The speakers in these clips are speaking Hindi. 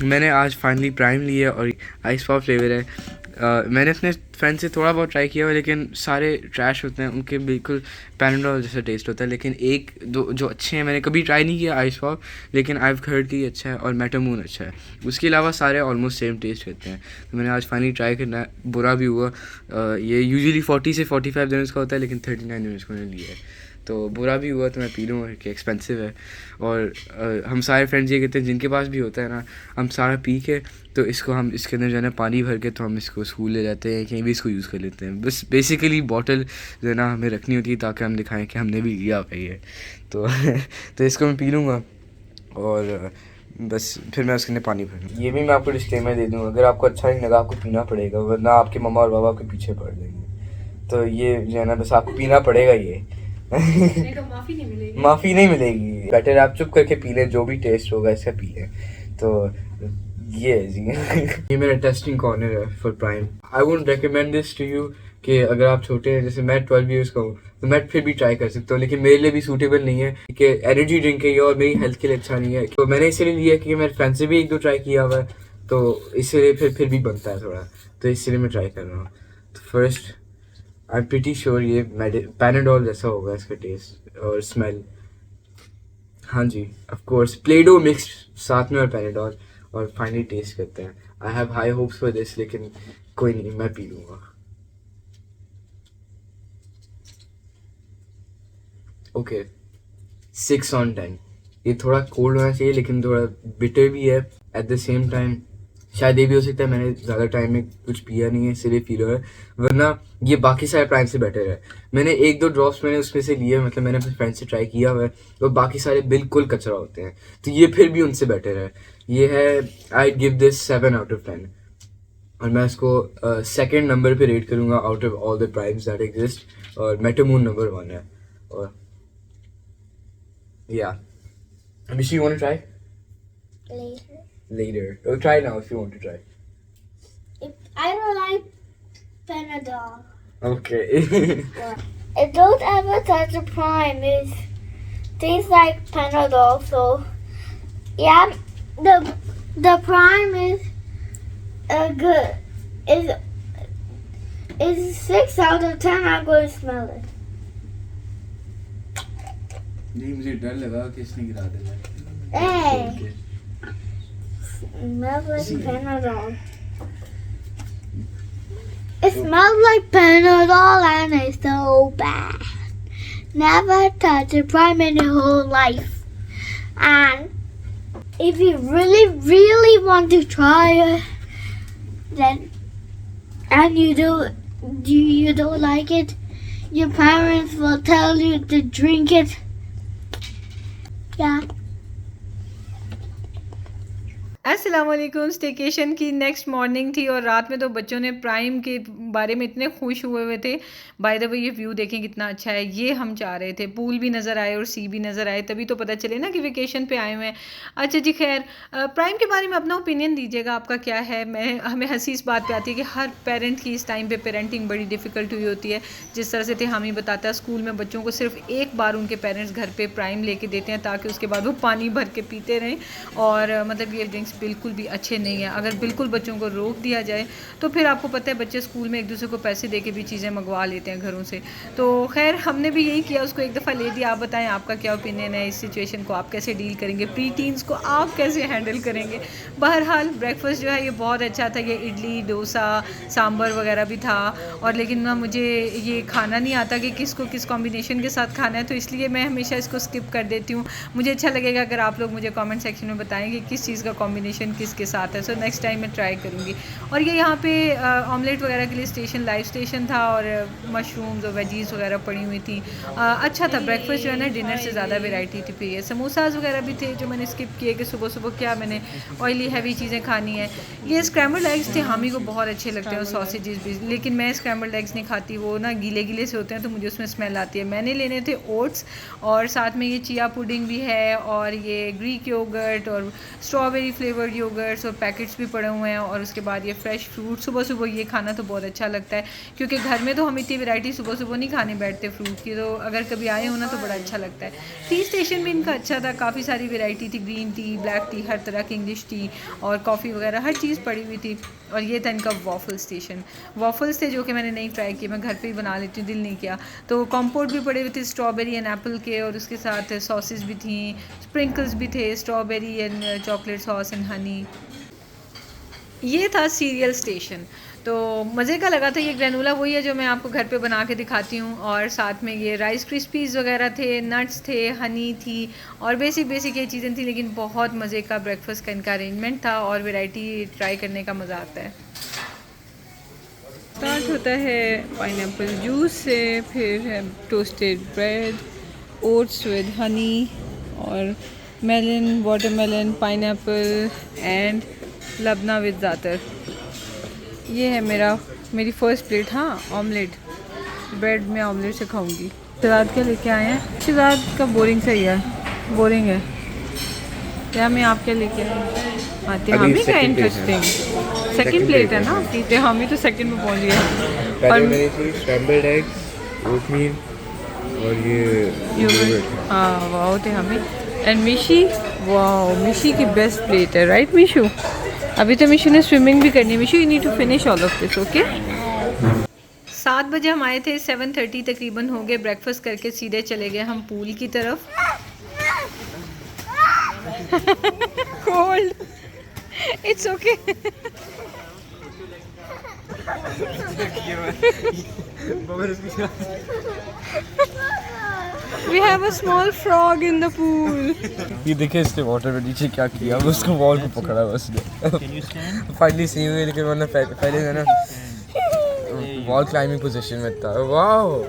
मैंने आज फाइनली प्राइम लिया और आइस पॉप फ्लेवर है। मैंने अपने फ्रेंड से थोड़ा बहुत ट्राई किया हुआ, लेकिन सारे ट्रैश होते हैं, उनके बिल्कुल पैराडॉल जैसा टेस्ट होता है। लेकिन एक दो जो अच्छे हैं, मैंने कभी ट्राई नहीं किया आइस पॉप, लेकिन आई हैव हर्ड कि अच्छा है, और मेटामून अच्छा है। उसके अलावा सारे ऑलमोस्ट सेम टेस्ट रहते हैं। तो मैंने आज फाइनली ट्राई करना, बुरा भी हुआ। ये यूजुअली 40 से 45 दिनों का होता है, लेकिन 39 दिनों का मैंने लिया है, तो बुरा भी हुआ। तो मैं पी लूँगा कि एक्सपेंसिव है। और हम सारे फ्रेंड्स ये कहते हैं, जिनके पास भी होता है ना, हम सारा पी के तो इसको हम इसके अंदर जो है ना पानी भर के, तो हम इसको स्कूल ले जाते हैं, कहीं भी इसको यूज़ कर लेते हैं। बस बेसिकली बॉटल जो है ना हमें रखनी होती है, ताकि हम दिखाएं कि हमने भी लिया भाई है। तो तो इसको मैं पी लूँगा, और बस फिर मैं उसके अंदर पानी भरूँगा। ये भी मैं आपको डिस्क्लेमर दे दूँगा, अगर आपको अच्छा नहीं लगा आपको पीना पड़ेगा, वरना आपके मम्मा और पापा आपके पीछे पड़ जाएंगे। तो ये जो है ना बस आपको पीना पड़ेगा ये। माफ़ी नहीं मिलेगी, माफ़ी नहीं मिलेगी। बेटर आप चुप करके पी लें, जो भी टेस्ट होगा इसका पी लें। तो ये है जी। ये मेरा टेस्टिंग कॉर्नर है for prime. I would recommend this to you कि अगर आप छोटे हैं, जैसे मैं 12 ईयर्स का हूँ, तो मैं फिर भी ट्राई कर सकता हूँ, लेकिन मेरे लिए भी सूटेबल नहीं है कि एनर्जी ड्रिंक है ये, और मेरी हेल्थ के लिए अच्छा नहीं है। तो मैंने इसलिए लिया कि मेरे फ्रेंड से भी एक दो ट्राई किया हुआ है, तो इसलिए फिर भी बनता है थोड़ा, तो इसलिए मैं ट्राई कर रहा हूँ। तो first I am pretty sure ये पैनाडोल जैसा होगा इसका टेस्ट और स्मेल। हाँ जी, ऑफ कोर्स प्लेडो मिक्स साथ में और पैनाडोल, और फाइनली टेस्ट करते हैं। I have high hopes for this, लेकिन कोई नहीं, मैं पी लूँगा। ओके, 6/10। ये थोड़ा कोल्ड होना चाहिए, लेकिन थोड़ा बिटर भी है एट द सेम टाइम। शायद ये भी हो सकता है मैंने ज़्यादा टाइम में कुछ पिया नहीं है, इसलिए फील हो रहा है, वरना ये बाकी सारे प्राइम से बेटर है। मैंने एक दो ड्रॉप्स मैंने उसमें से लिए, मतलब मैंने अपने फ्रेंड से ट्राई किया हुआ है, और बाकी सारे बिल्कुल कचरा होते हैं, तो ये फिर भी उनसे बेटर है। ये है, आई गिव दिस 7/10, और मैं इसको सेकेंड नंबर पे रेट करूँगा out of all the primes that exist, और मेटामून नंबर 1 है। और या Mishi, you want to try? Later. Later. Oh, try now if you want to try. I don't like Panadol. Okay. It don't ever touch the prime. It tastes like Panadol. So yeah, the prime is good. Is 6/10. I'm going to smell it. नहीं, मुझे डर लगा कि इसने गिरा देना। Hey, smells like Panadol. It smells like Panadol and it's so bad. Never touch a prime in your whole life. And if you really, really want to try it, then and you don't like it, your parents will tell you to drink it. Yeah. अस्सलामुअलैकुम। स्टेकेशन की नेक्स्ट मॉर्निंग थी और रात में तो बच्चों ने प्राइम के बारे में इतने खुश हुए हुए थे। बाय द वे ये व्यू देखें कितना अच्छा है। ये हम चाह रहे थे पूल भी नज़र आए और सी भी नज़र आए, तभी तो पता चले ना कि वेकेशन पे आए हुए हैं। अच्छा जी, खैर प्राइम के बारे में अपना ओपिनियन दीजिएगा, आपका क्या है। हमें हंसी इस बात पे आती है कि हर पेरेंट की इस टाइम पे पेरेंटिंग बड़ी डिफ़िकल्ट हुई होती है। जिस तरह से थे हम ही बताता है, स्कूल में बच्चों को सिर्फ एक बार उनके पेरेंट्स घर पर प्राइम लेके देते हैं, ताकि उसके बाद वो पानी भर के पीते रहें। और मतलब ये ड्रिंक्स बिल्कुल भी अच्छे नहीं है। अगर बिल्कुल बच्चों को रोक दिया जाए तो फिर आपको पता है बच्चे स्कूल में एक दूसरे को पैसे दे के भी चीज़ें मंगवा लेते हैं घरों से। तो खैर हमने भी यही किया, उसको एक दफ़ा ले दिया। आप बताएं आपका क्या ओपिनियन है इस सिचुएशन को, आप कैसे डील करेंगे, प्री टीन्स को आप कैसे हैंडल करेंगे। बहरहाल ब्रेकफास्ट जो है ये बहुत अच्छा था। ये इडली डोसा सांभर वगैरह भी था, और लेकिन ना मुझे ये खाना नहीं आता कि किसको किस कॉम्बिनेशन के साथ खाना है, तो इसलिए मैं हमेशा इसको स्किप कर देती हूँ। मुझे अच्छा लगेगा अगर आप लोग मुझे कमेंट सेक्शन में बताएं कि किस चीज़ का कॉम्बिनेशन किसके साथ है। सो नेक्स्ट टाइम मैं ट्राई करूँगी। और ये यहाँ पे ऑमलेट वगैरह के लिए स्टेशन लाइव स्टेशन था, और मशरूम्स और वेजीज़ वगैरह पड़ी हुई थी। अच्छा था ब्रेकफास्ट जो है ना, डिनर से ज़्यादा वेराइटी थी। फिर समोसाज वगैरह भी थे जो मैंने स्किप किए कि सुबह सुबह क्या मैंने ऑयली हैवी चीज़ें खानी है। ये स्क्रैम्बल्ड एग्स थे, हामी को बहुत अच्छे लगते हैं, और सॉसेजेस भी, लेकिन मैं स्क्रैम्बल्ड एग्स नहीं खाती, वो ना गीले गीले से होते हैं तो मुझे उसमें स्मेल आती है। मैंने लेने थे ओट्स, और साथ में ये चिया पुडिंग भी है, और ये ग्रीक योगर्ट और स्ट्रॉबेरी फ्लेवर फ्लेवर्ड योगर्ट्स और पैकेट्स भी पड़े हुए हैं, और उसके बाद ये फ्रेश फ्रूट। सुबह सुबह ये खाना तो बहुत अच्छा लगता है, क्योंकि घर में तो हम इतनी वैरायटी सुबह सुबह नहीं खाने बैठते फ्रूट की, तो अगर कभी आए हो ना तो बड़ा अच्छा लगता है। टी स्टेशन भी इनका अच्छा था, काफ़ी सारी वैरायटी थी, ग्रीन टी, ब्लैक टी, हर तरह की इंग्लिश टी और कॉफ़ी वगैरह हर चीज़ पड़ी हुई थी। और ये था इनका वॉफल स्टेशन। वॉफल्स थे जो कि मैंने नहीं ट्राई किए, मैं घर पे ही बना लेती हूँ, दिल नहीं किया। तो कॉम्पोट भी पड़े हुए थे स्ट्रॉबेरी एंड एप्पल के, और उसके साथ सॉसेस भी थी, स्प्रिंकल्स भी थे, strawberry and chocolate sauce and honey. ये था सीरियल स्टेशन, तो मज़े का लगा था। ये ग्रेनोला वही है जो मैं आपको घर पे बना के दिखाती हूँ, और साथ में ये राइस क्रिस्पीज़ वगैरह थे, नट्स थे, हनी थी, और बेसिक ये चीज़ें थी, लेकिन बहुत मज़े का ब्रेकफास्ट का इनका अरेंजमेंट था, और वैरायटी ट्राई करने का मज़ा आता है। स्टार्ट होता है पाइनएप्पल जूस से, फिर है toasted bread, oats with honey, और मेलन, वाटरमेलन, पाइनएप्पल एंड लबना विद ज़ातर। ये है मेरी फर्स्ट प्लेट। हाँ, ऑमलेट, ब्रेड में ऑमलेट से खाऊंगी। शहजाद क्या लेके आए हैं? शहजाद का बोरिंग सही है, बोरिंग है। क्या मैं आप क्या लेके आते हैं? हमें क्या इंटरेस्टिंग सेकंड प्लेट है ना आपकी, तो हम ही तो सेकंड में पहुंच गए। पहले मेरी थी स्क्रैम्बल्ड एग्स, ओटमील और ये योगर्ट। हाँ, वाह थे हमें। एंड मिशी, वाह, मिशी की बेस्ट प्लेट है, राइट मिशू? अभी तो मिशू ने स्विमिंग भी करनी है। Mishu, you need to finish all of this, okay? 7 बजे हम आए थे, 7:30 तकरीबन हो गए। ब्रेकफास्ट करके सीधे चले गए हम पूल की तरफ। Cold, it's okay. We have a small frog in the pool. ये देखे इसने वाटर में नीचे क्या किया, वो उसको वॉल को पकड़ा बस ने। फाइनली सही हुई, लेकिन वरना पहले है ना वॉल क्लाइंबिंग पोजीशन में था। वाओ।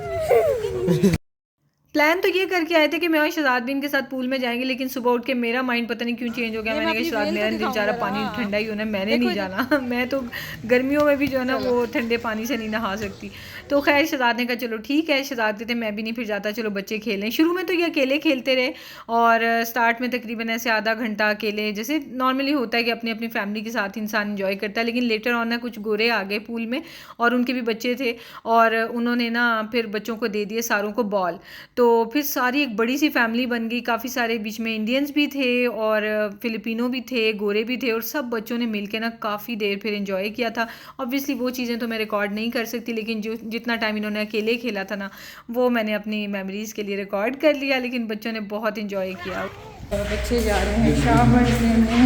प्लान तो ये करके आए थे कि मैं और शहजाद भी इनके साथ पूल में जाएंगे, लेकिन सुबह उठ के मेरा माइंड पता नहीं क्यों चेंज हो गया। मैंने कहा शहजाद, मेरा दिल चाह रहा पानी ठंडा ही होना है, मैंने नहीं जाना। मैं तो गर्मियों में भी जो है ना वो ठंडे पानी से नहीं नहा सकती। तो खैर शहजाद ने कहा चलो ठीक है। शहजाद कहते मैं भी नहीं फिर जाता, चलो बच्चे खेलें। शुरू में तो ये अकेले खेलते रहे, और स्टार्ट में तकरीबन ऐसे आधा घंटा अकेले, जैसे नॉर्मली होता है कि अपनी अपनी फैमिली के साथ इंसान इंजॉय करता है। लेकिन लेटर ऑन ना कुछ गोरे आ गए पूल में, और उनके भी बच्चे थे, और उन्होंने ना फिर बच्चों को दे दिए सारों को बॉल। तो फिर सारी एक बड़ी सी फैमिली बन गई, काफ़ी सारे बीच में इंडियंस भी थे और फिलिपिनो भी थे, गोरे भी थे, और सब बच्चों ने मिल के ना काफ़ी देर फिर एंजॉय किया था। ऑब्वियसली वो चीज़ें तो मैं रिकॉर्ड नहीं कर सकती, लेकिन जो जितना टाइम इन्होंने अकेले खेला था ना, वो मैंने अपनी मेमोरीज़ के लिए रिकॉर्ड कर लिया। लेकिन बच्चों ने बहुत इंजॉय किया। और बच्चे जा रहे हैं शावर लेने।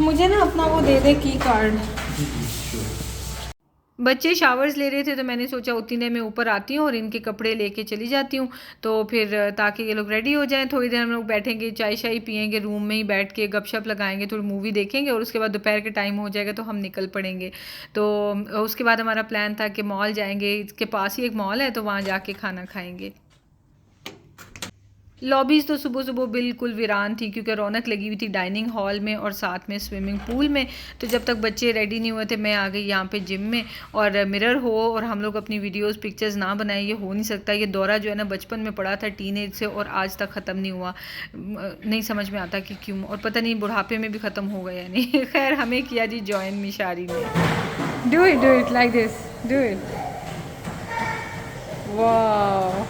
मुझे ना अपना वो दे दे की कार्ड। बच्चे शावर्स ले रहे थे, तो मैंने सोचा उतनी देर में ऊपर आती हूँ और इनके कपड़े लेके चली जाती हूँ, तो फिर ताकि ये लोग रेडी हो जाएं। थोड़ी देर हम लोग बैठेंगे, चाय शाय पियेंगे, रूम में ही बैठ के गपशप लगाएंगे, थोड़ी मूवी देखेंगे, और उसके बाद दोपहर के टाइम हो जाएगा तो हम निकल पड़ेंगे। तो उसके बाद हमारा प्लान था कि मॉल जाएंगे, इसके पास ही एक मॉल है, तो वहाँ जाके खाना खाएँगे। लॉबीज़ तो सुबह सुबह बिल्कुल वीरान थी, क्योंकि रौनक लगी हुई थी डाइनिंग हॉल में और साथ में स्विमिंग पूल में। तो जब तक बच्चे रेडी नहीं हुए थे, मैं आ गई यहाँ पे जिम में। और मिरर हो और हम लोग अपनी वीडियोस पिक्चर्स ना बनाए, ये हो नहीं सकता। ये दौरा जो है ना बचपन में पड़ा था टीनेज से, और आज तक ख़त्म नहीं हुआ। नहीं समझ में आता कि क्यों, और पता नहीं बुढ़ापे में भी ख़त्म हो गया नहीं। खैर हमें किया जी जॉइन मिशारी ने। Do it like this, do it. वाह,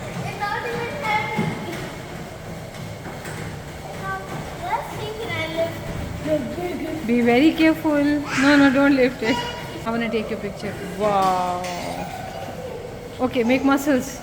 be very careful. No, don't lift it. I want to take your picture. Wow. Okay, make muscles.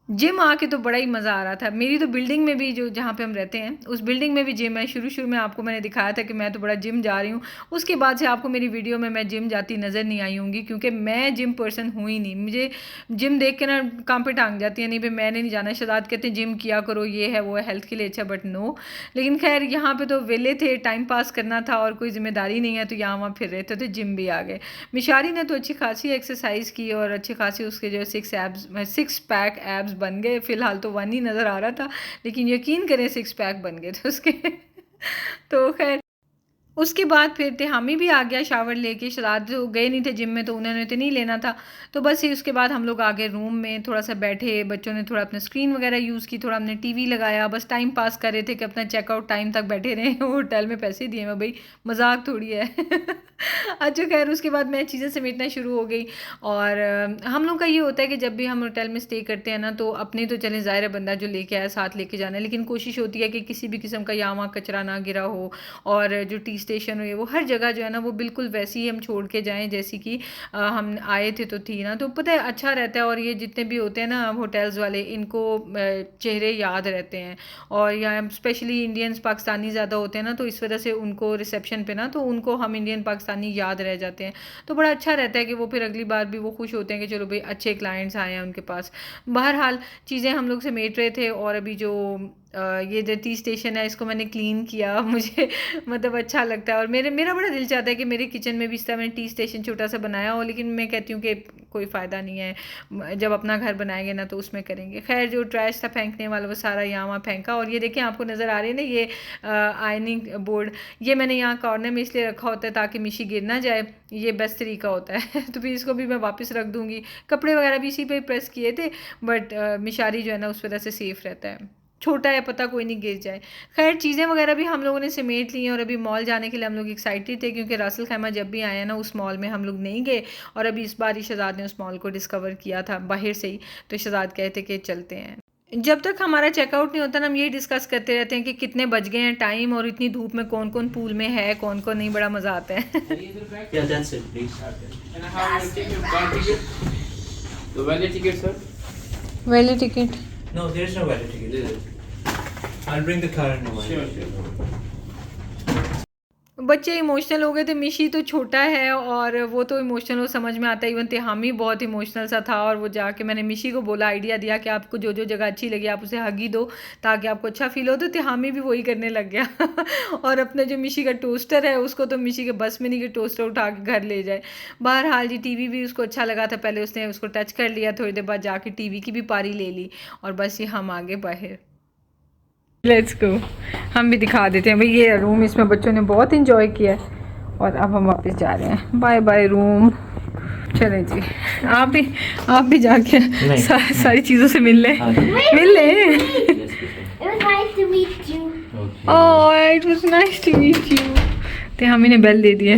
Gym आके तो बड़ा ही मज़ा आ रहा था। मेरी तो बिल्डिंग में भी, जो जहाँ पे हम रहते हैं उस बिल्डिंग में भी जिम है। शुरू में आपको मैंने दिखाया था कि मैं तो बड़ा जिम जा रही हूँ। उसके बाद से आपको मेरी वीडियो में मैं जिम जाती नज़र नहीं आई होंगी, क्योंकि मैं जिम पर्सन हूँ ही नहीं। मुझे जिम देख के ना काम पे टांग जाती है, नहीं भाई मैंने नहीं जाना। शहजाद कहते हैं जिम किया करो, ये है वो है, हेल्थ के लिए अच्छा, बट नो। लेकिन खैर यहाँ पर तो वेले थे, टाइम पास करना था और कोई जिम्मेदारी नहीं है, तो यहाँ वहाँ फिर रहे थे, तो जिम भी आ गए। मिशारी ने तो अच्छी खासी एक्सरसाइज की, और अच्छी खासी उसके जो 6 पैक एब्स बन गए। फिलहाल तो 1 ही नज़र आ रहा था, लेकिन यकीन करें 6 पैक बन गए थे उसके। तो खैर उसके बाद फिर तेहामी भी आ गया शावर लेके, शराद जो गए नहीं थे जिम में तो उन्होंने तो नहीं लेना था, तो बस ही उसके बाद हम लोग आ गए रूम में, थोड़ा सा बैठे, बच्चों ने थोड़ा अपना स्क्रीन वगैरह यूज़ की, थोड़ा हमने टीवी लगाया, बस टाइम पास कर रहे थे कि अपना चेकआउट टाइम तक बैठे रहे होटल में पैसे दिए मैं भाई, मजाक थोड़ी है अच्छा खैर उसके बाद मैं चीज़ें समेटना शुरू हो गई। और हम लोग का ये होता है कि जब भी हम होटल में स्टे करते हैं ना तो अपने तो चले ज़ाहिर है बंदा जो लेके आया साथ लेके जाना है, लेकिन कोशिश होती है कि किसी भी किस्म का यहाँ वहाँ कचरा ना गिरा हो, और जो टी स्टेशन हो वो हर जगह जो है ना वो बिल्कुल वैसी ही हम छोड़ के जाएं जैसी कि हम आए थे तो थी ना, तो पता है अच्छा रहता है। और ये जितने भी होते हैं ना होटल्स वाले, इनको चेहरे याद रहते हैं, और यहाँ स्पेशली इंडियंस पाकिस्तानी ज़्यादा होते हैं ना, तो इस वजह से उनको रिसेप्शन पे ना तो उनको हम इंडियन पाकिस्तानी याद रह जाते हैं, तो बड़ा अच्छा रहता है कि वो फिर अगली बार भी वो खुश होते हैं कि चलो भाई अच्छे क्लाइंट्स आए हैं उनके पास। बहरहाल चीज़ें हम लोग समेट रहे थे, और अभी जो ये जो टी स्टेशन है इसको मैंने क्लीन किया मुझे मतलब अच्छा लगता है, और मेरा बड़ा दिल चाहता है कि मेरे किचन में भी इस तरह मैंने टी स्टेशन छोटा सा बनाया हो, लेकिन मैं कहती हूँ कि कोई फ़ायदा नहीं है, जब अपना घर बनाएंगे ना तो उसमें करेंगे। खैर जो ट्रैश था फेंकने वाला वो सारा यहाँ वहाँ फेंका, और ये देखें आपको नज़र आ रही है ना ये आयनिंग बोर्ड, ये मैंने यहाँ कॉर्नर में इसलिए रखा होता है ताकि मिशी गिर ना जाए, ये बेस्ट तरीका होता है तो फिर इसको भी मैं वापस रख दूँगी। कपड़े वगैरह भी इसी पे प्रेस किए थे, बट मिशारी जो है ना उस वजह से सेफ़ रहता है, छोटा है पता कोई नहीं गिर जाए। खैर चीज़ें वगैरह भी हम लोगों ने समेट ली हैं, और अभी मॉल जाने के लिए हम लोग एक्साइटेड थे क्योंकि रासल खैमा जब भी आए हैं ना उस मॉल में हम लोग नहीं गए, और अभी इस बार ही शहजाद ने उस मॉल को डिस्कवर किया था बाहर से ही, तो शहजाद कहते कि चलते हैं। जब तक हमारा चेकआउट नहीं होता ना हम यही डिस्कस करते रहते हैं कि कितने बज गए हैं टाइम, और इतनी धूप में कौन कौन पूल में है कौन कौन नहीं, बड़ा मज़ा आता है Yeah, that's it, please. And how you take your car ticket? The valid ticket, sir? Valley ticket No, there's no valid ticket. I'll bring the car in a while. Sure. बच्चे इमोशनल हो गए थे, मिशी तो छोटा है और वो तो इमोशनल हो समझ में आता है, इवन तेहामी बहुत इमोशनल सा था, और वो जाके मैंने मिशी को बोला, आइडिया दिया कि आपको जो जो जगह अच्छी लगी आप उसे हगी दो ताकि आपको अच्छा फील हो, तो तेहामी भी वही करने लग गया और अपने जो मिशी का टोस्टर है उसको तो मिशी के बस में नहीं कि टोस्टर उठा के घर ले जाए। बहरहाल जी टीवी भी उसको अच्छा लगा था, पहले उसने उसको टच कर लिया, थोड़ी देर बाद जाके टीवी की भी पारी ले ली, और बस ये हम आगे बाहर। लेट्स गो, हम भी दिखा देते हैं भाई ये रूम, इसमें बच्चों ने बहुत इंजॉय किया है, और अब हम वापस जा रहे हैं। बाय बाय रूम, चले जी आप भी जाके सारी चीज़ों से मिल लें It was nice to meet you. Oh it was nice to meet you. तो हम इन्हें बेल दे दिए।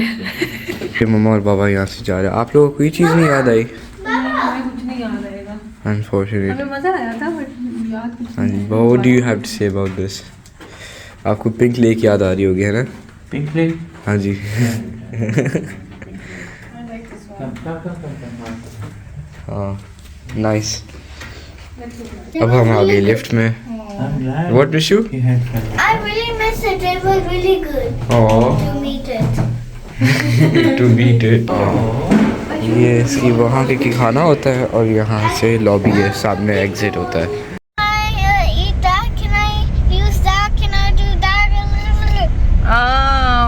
मम्मा और पापा यहाँ से जा रहे हैं, आप लोगों को कोई चीज़ नहीं याद आई? हमें कुछ नहीं याद आएगा, अनफॉर्चुनेट। हमें मज़ा आया था बट याद कुछ हाँ जी, what do you have to say about this? आपको पिंक लेक याद आ रही होगी है ना? Pink lake? हाँ जी हाँ नाइस। अब हम आ गए लिफ्ट में। I'm glad. What miss you? You had fun. I really miss it. It was really good Oh, to meet it. to meet it. ये इसकी वहाँ के खाना होता है, और यहाँ से लॉबी है, सामने एग्जिट होता है। I eat that? Can I use that? Can I do that?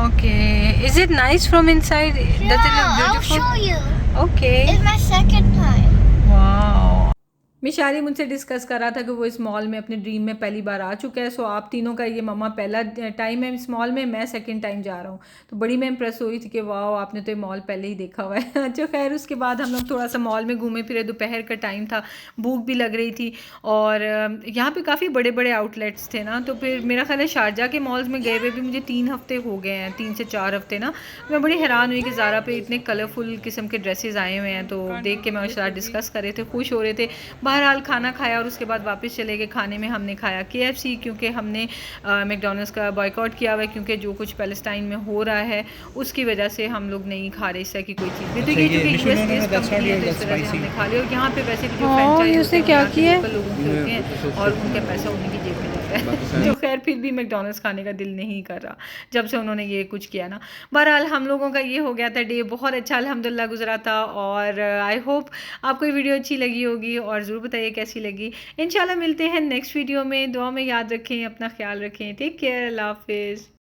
okay. Is it nice from inside? Does it look I'll beautiful? show you. Okay. It's my second time. Wow. Mishari मुझसे डिस्कस कर रहा था कि वो इस मॉल में अपने ड्रीम में पहली बार आ चुका है, सो आप तीनों का ये मम्मा पहला टाइम है इस मॉल में, मैं सेकंड टाइम जा रहा हूँ, तो बड़ी मैं इंप्रेस हुई थी कि वाह आपने तो ये मॉल पहले ही देखा हुआ है अच्छा खैर उसके बाद हम लोग थोड़ा सा मॉल में घूमे फिरे, दोपहर का टाइम था, भूख भी लग रही थी, और यहाँ पे काफ़ी बड़े बड़े आउटलेट्स थे ना, तो फिर मेरा ख्याल है शारजा के मॉल्स में गए हुए भी मुझे 3 हफ्ते हो गए हैं, 3 से 4 हफ्ते ना। मैं बड़ी हैरान हुई कि ज़ारा पे इतने कलरफुल किस्म के ड्रेसेस आए हुए हैं, तो देख के मैं और शायद डिस्कस कर रहे थे, खुश हो रहे थे। बहरहाल खाना खाया और उसके बाद वापस चले गए। खाने में हमने खाया KFC, क्योंकि हमने मैकडॉनल्ड्स का बॉयकॉट किया हुआ है, क्योंकि जो कुछ पैलेस्टाइन में हो रहा है उसकी वजह से हम लोग नहीं खा रहे इस तरह की कोई चीज़ भी, तो ये जो कि US बेस्ड कंपनी है तो इस तरह से हमने खा लिया। और यहाँ पे वैसे भी जो फ्रेंचाइज क्या किया लोगों के होते हैं और उनका पैसा उन्हीं की जेब में जाता है जो खैर फिर भी मैकडॉनल्ड्स खाने का दिल नहीं कर रहा जब से उन्होंने ये कुछ किया ना। बहरहाल हम लोगों का ये हो गया था डे, बहुत अच्छा अल्हम्दुलिल्लाह गुजरा था, और आई होप आपको ये वीडियो अच्छी लगी होगी, और ज़रूर बताइए कैसी लगी। इंशाल्लाह मिलते हैं नेक्स्ट वीडियो में, दुआ में याद रखें, अपना ख्याल रखें, टेक केयर, अल्लाह हाफिज़।